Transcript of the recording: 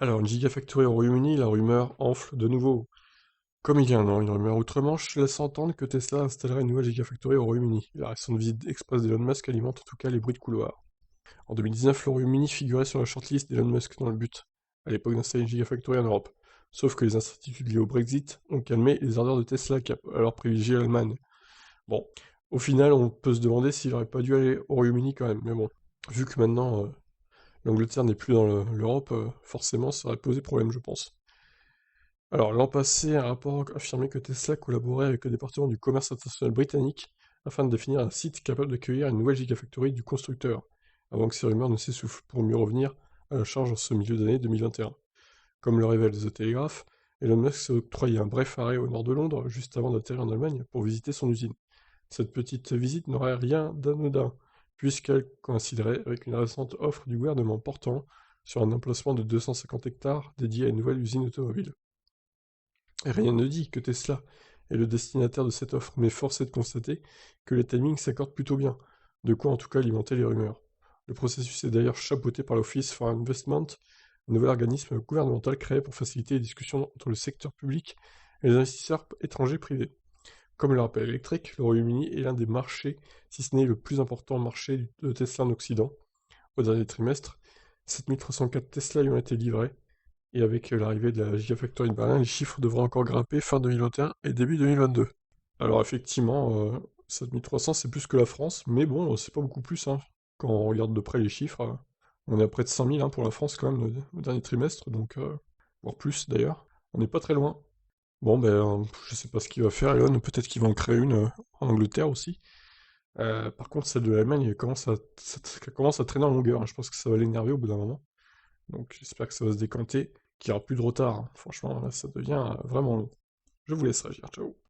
Alors, une gigafactory au Royaume-Uni, la rumeur enfle de nouveau. Comme il y a un an, une rumeur outre-Manche laisse entendre que Tesla installerait une nouvelle gigafactory au Royaume-Uni. La récente visite express d'Elon Musk alimente en tout cas les bruits de couloir. En 2019, le Royaume-Uni figurait sur la shortlist d'Elon Musk dans le but, à l'époque, d'installer une gigafactory en Europe. Sauf que les incertitudes liées au Brexit ont calmé les ardeurs de Tesla qui a alors privilégié l'Allemagne. Bon, au final, on peut se demander s'il aurait pas dû aller au Royaume-Uni quand même, mais bon. Vu que maintenant l'Angleterre n'est plus dans l'Europe, forcément ça aurait posé problème, je pense. Alors, l'an passé, un rapport affirmait que Tesla collaborait avec le département du commerce international britannique afin de définir un site capable d'accueillir une nouvelle gigafactory du constructeur, avant que ces rumeurs ne s'essoufflent, pour mieux revenir à la charge en ce milieu d'année 2021. Comme le révèle The Telegraph, Elon Musk s'est octroyé un bref arrêt au nord de Londres, juste avant d'atterrir en Allemagne, pour visiter son usine. Cette petite visite n'aurait rien d'anodin, puisqu'elle coïnciderait avec une récente offre du gouvernement portant sur un emplacement de 250 hectares dédié à une nouvelle usine automobile. Et rien ne dit que Tesla est le destinataire de cette offre, mais force est de constater que les timings s'accordent plutôt bien, de quoi en tout cas alimenter les rumeurs. Le processus est d'ailleurs chapeauté par l'Office for Investment, un nouvel organisme gouvernemental créé pour faciliter les discussions entre le secteur public et les investisseurs étrangers privés. Comme le rappelle Electric, le Royaume-Uni est l'un des marchés, si ce n'est le plus important marché de Tesla en Occident. Au dernier trimestre, 7304 Tesla y ont été livrés, et avec l'arrivée de la Gigafactory de Berlin, les chiffres devraient encore grimper fin 2021 et début 2022. Alors effectivement, 7300 c'est plus que la France, mais bon, c'est pas beaucoup plus, hein. Quand on regarde de près les chiffres, on est à près de 5000 hein, pour la France quand même le dernier trimestre, donc voire plus d'ailleurs. On n'est pas très loin. Bon, ben, je sais pas ce qu'il va faire, Elon, peut-être qu'il va en créer une en Angleterre aussi. Par contre, celle de l'Allemagne, elle commence à traîner en longueur, hein. Je pense que ça va l'énerver au bout d'un moment. Donc j'espère que ça va se décanter, qu'il n'y aura plus de retard, hein. Franchement, là, ça devient vraiment long. Je vous laisse réagir, ciao.